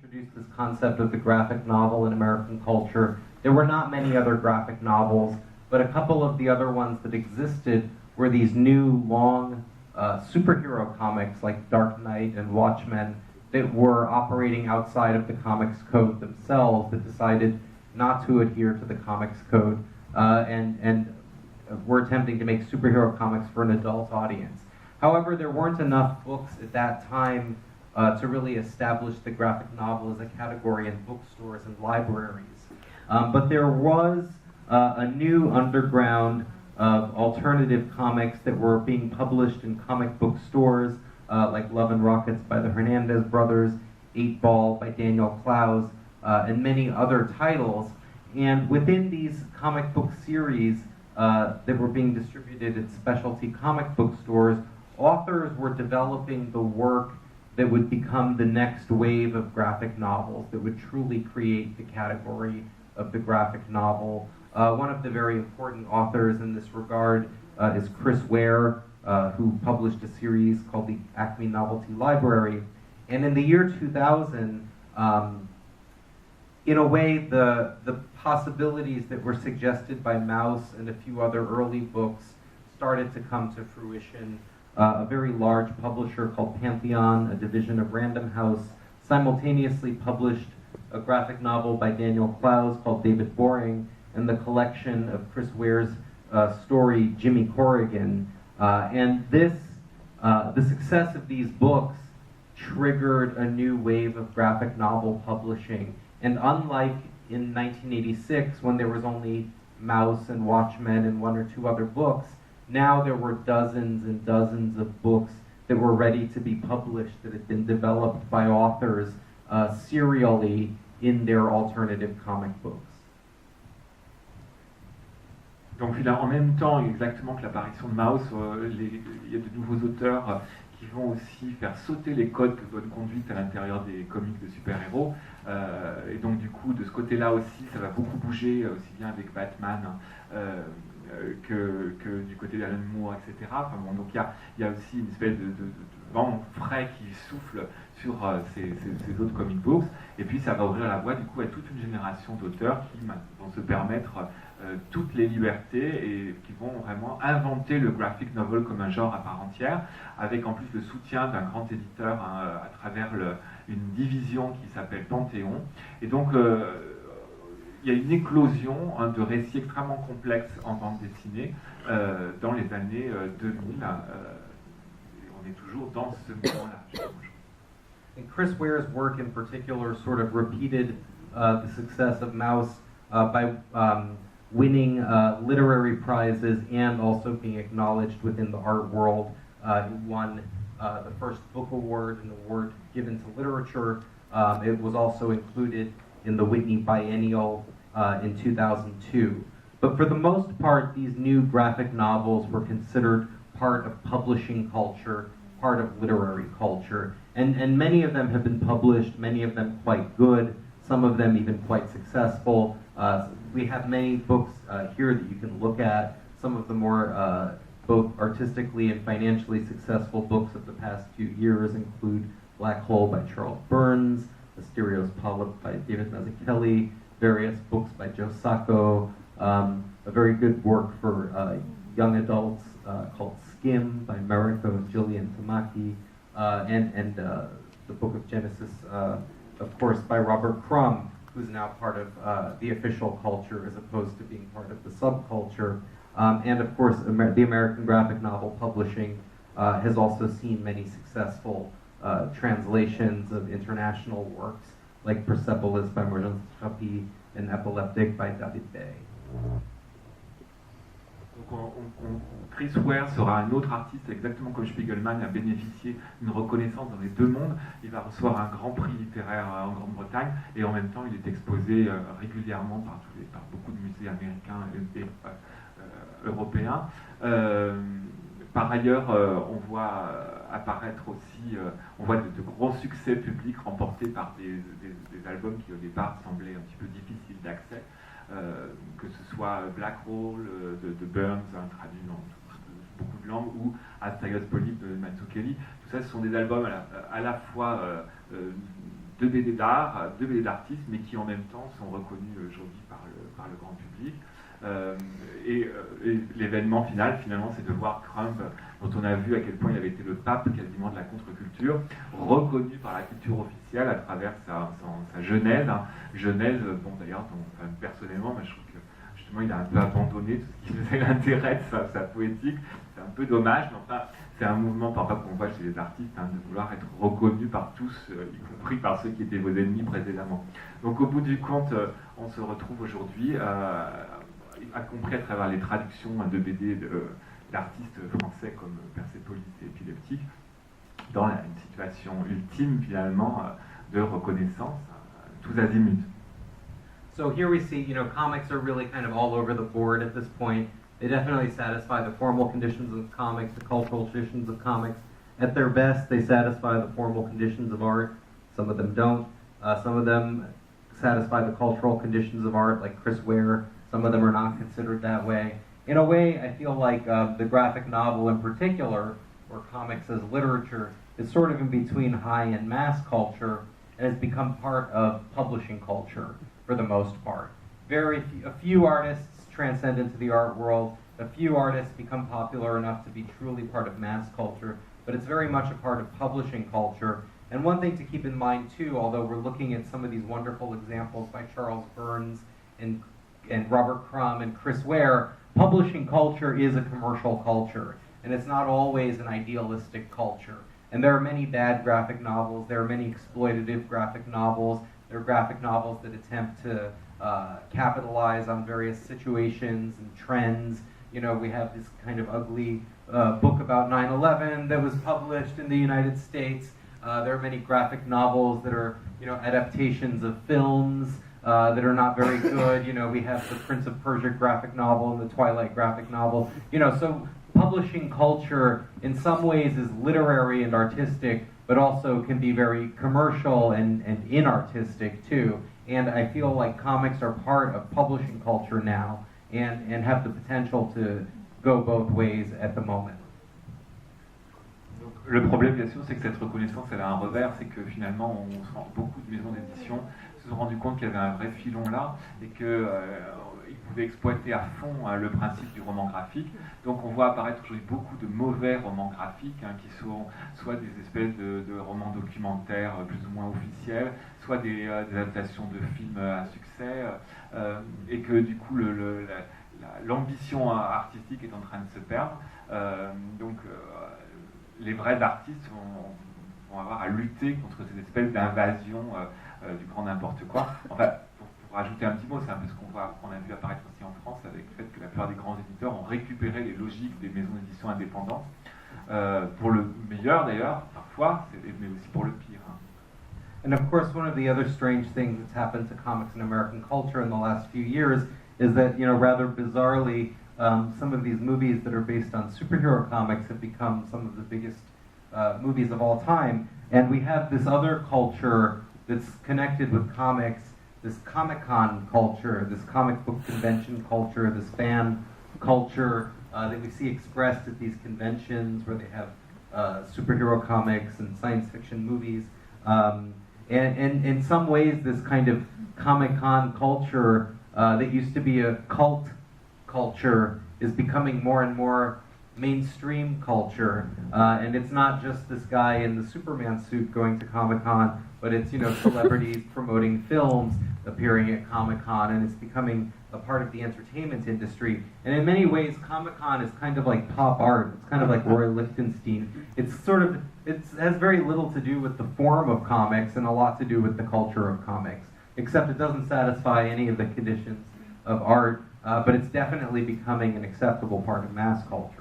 introduced this concept of the graphic novel in American culture. There were not many other graphic novels, but a couple of the other ones that existed were these new, long superhero comics like Dark Knight and Watchmen that were operating outside of the comics code themselves, that decided not to adhere to the comics code and were attempting to make superhero comics for an adult audience. However, there weren't enough books at that time to really establish the graphic novel as a category in bookstores and libraries. But there was a new underground of alternative comics that were being published in comic book stores, like Love and Rockets by the Hernandez brothers, 8 Ball by Daniel Clowes, and many other titles. And within these comic book series that were being distributed at specialty comic book stores, authors were developing the work that would become the next wave of graphic novels that would truly create the category of the graphic novel. One of the very important authors in this regard is Chris Ware, who published a series called the Acme Novelty Library. And in the year 2000, in a way, the possibilities that were suggested by Maus and a few other early books started to come to fruition. A very large publisher called Pantheon, a division of Random House, simultaneously published a graphic novel by Daniel Clowes called David Boring, and the collection of Chris Ware's story, Jimmy Corrigan. And the success of these books triggered a new wave of graphic novel publishing. And unlike in 1986, when there was only Maus and Watchmen and 1 or 2 other books, now there were dozens and dozens of books that were ready to be published, that had been developed by authors serially in their alternative comic books. Donc il a en même temps exactement que l'apparition de Maus, il y a de nouveaux auteurs qui vont aussi faire sauter les codes de bonne conduite à l'intérieur des comics de super-héros. Et donc du coup, de ce côté-là aussi, ça va beaucoup bouger, aussi bien avec Batman que du côté d'Alan Moore, etc. Enfin, bon, donc il y a aussi une espèce de vent frais qui souffle sur ces autres comic books. Et puis ça va ouvrir la voie du coup à toute une génération d'auteurs qui vont se permettre toutes les libertés et qui vont vraiment inventer le graphic novel comme un genre à part entière, avec en plus le soutien d'un grand éditeur à travers une division qui s'appelle Panthéon. Et donc il y a une éclosion de récits extrêmement complexes en bande dessinée dans les années 2000. On est toujours dans ce moment-là. And Chris Ware's work in particular sort of repeated the success of Maus by winning literary prizes and also being acknowledged within the art world. He won the first book award, an award given to literature. It was also included in the Whitney Biennial in 2002. But for the most part, these new graphic novels were considered part of publishing culture, part of literary culture. And many of them have been published, many of them quite good, some of them even quite successful. We have many books here that you can look at. Some of the more both artistically and financially successful books of the past few years include Black Hole by Charles Burns, Asterios Polyp by David Mazzucchelli, various books by Joe Sacco, a very good work for young adults called Skim by Mariko and Jillian Tamaki, and the Book of Genesis, of course, by Robert Crumb, who's now part of the official culture as opposed to being part of the subculture. And of course, the American graphic novel publishing has also seen many successful translations of international works, like Persepolis by Morgan Trapi and Epileptic by David Bay. Donc Chris Ware sera un autre artiste, exactement comme Spiegelman a bénéficié d'une reconnaissance dans les deux mondes. Il va recevoir un grand prix littéraire en Grande-Bretagne et en même temps il est exposé régulièrement par beaucoup de musées américains et européens. Par ailleurs, on voit apparaître aussi, on voit de gros succès publics remportés par des albums qui au départ semblaient un petit peu difficiles d'accès. Que ce soit Black Hole de Burns, traduit dans beaucoup de langues, ou Asterios Polyp de Mazzucchelli. Tout ça, ce sont des albums à la fois de BD d'art, de BD d'artistes, mais qui en même temps sont reconnus aujourd'hui par le grand public. Et l'événement final, finalement, c'est de voir Crumb, dont on a vu à quel point il avait été le pape quasiment de la contre-culture, reconnu par la culture officielle à travers sa genèse. Genèse, bon d'ailleurs, enfin, personnellement, mais je trouve que justement il a un peu abandonné tout ce qui faisait l'intérêt de sa poétique. C'est un peu dommage, mais enfin, c'est un mouvement parfois qu'on voit chez les artistes, de vouloir être reconnu par tous, y compris par ceux qui étaient vos ennemis précédemment. Donc au bout du compte, on se retrouve aujourd'hui, y compris à travers les traductions de BD d'artistes français comme Persépolis et Épileptique, dans une situation ultime finalement de reconnaissance, tous azimuts. So here we see, comics are really kind of all over the board at this point. They definitely satisfy the formal conditions of comics, the cultural traditions of comics. At their best, they satisfy the formal conditions of art. Some of them don't. Some of them satisfy the cultural conditions of art, like Chris Ware. Some of them are not considered that way. In a way, I feel like the graphic novel in particular, or comics as literature, is sort of in between high and mass culture, and has become part of publishing culture for the most part. A few artists transcend into the art world. A few artists become popular enough to be truly part of mass culture, but it's very much a part of publishing culture. And one thing to keep in mind too, although we're looking at some of these wonderful examples by Charles Burns and Robert Crumb and Chris Ware, publishing culture is a commercial culture, and it's not always an idealistic culture. And there are many bad graphic novels, there are many exploitative graphic novels, there are graphic novels that attempt to capitalize on various situations and trends. We have this kind of ugly book about 9/11 that was published in the United States. There are many graphic novels that are, adaptations of films that are not very good. We have the Prince of Persia graphic novel and the Twilight graphic novel. So publishing culture in some ways is literary and artistic, but also can be very commercial and inartistic too. And I feel like comics are part of publishing culture now and have the potential to go both ways at the moment. Donc, le problème, bien sûr, c'est que cette reconnaissance, elle a un revers, c'est que finalement, beaucoup de maisons d'édition se sont rendues compte qu'il y avait un vrai filon là et qu'ils pouvaient exploiter à fond le principe du roman graphique. Donc on voit apparaître aujourd'hui beaucoup de mauvais romans graphiques qui sont soit des espèces de romans documentaires plus ou moins officiels, soit des adaptations de films à succès, et que du coup l'ambition artistique est en train de se perdre. Donc les vrais artistes vont avoir à lutter contre cette espèce d'invasion du grand n'importe quoi. Enfin, pour rajouter un petit mot, c'est un peu ce qu'on a vu apparaître aussi en France avec le fait que la plupart des grands éditeurs ont récupéré les logiques des maisons d'édition indépendantes, pour le meilleur d'ailleurs, parfois, mais aussi pour le pire. And of course, one of the other strange things that's happened to comics in American culture in the last few years is that, rather bizarrely, some of these movies that are based on superhero comics have become some of the biggest movies of all time. And we have this other culture that's connected with comics, this Comic-Con culture, this comic book convention culture, this fan culture that we see expressed at these conventions where they have superhero comics and science fiction movies. And in some ways, this kind of Comic-Con culture that used to be a cult culture is becoming more and more mainstream culture. And it's not just this guy in the Superman suit going to Comic-Con, but it's, celebrities promoting films appearing at Comic-Con, and it's becoming a part of the entertainment industry. And in many ways, Comic-Con is kind of like pop art. It's kind of like Roy Lichtenstein. It has very little to do with the form of comics and a lot to do with the culture of comics, except it doesn't satisfy any of the conditions of art, but it's definitely becoming an acceptable part of mass culture.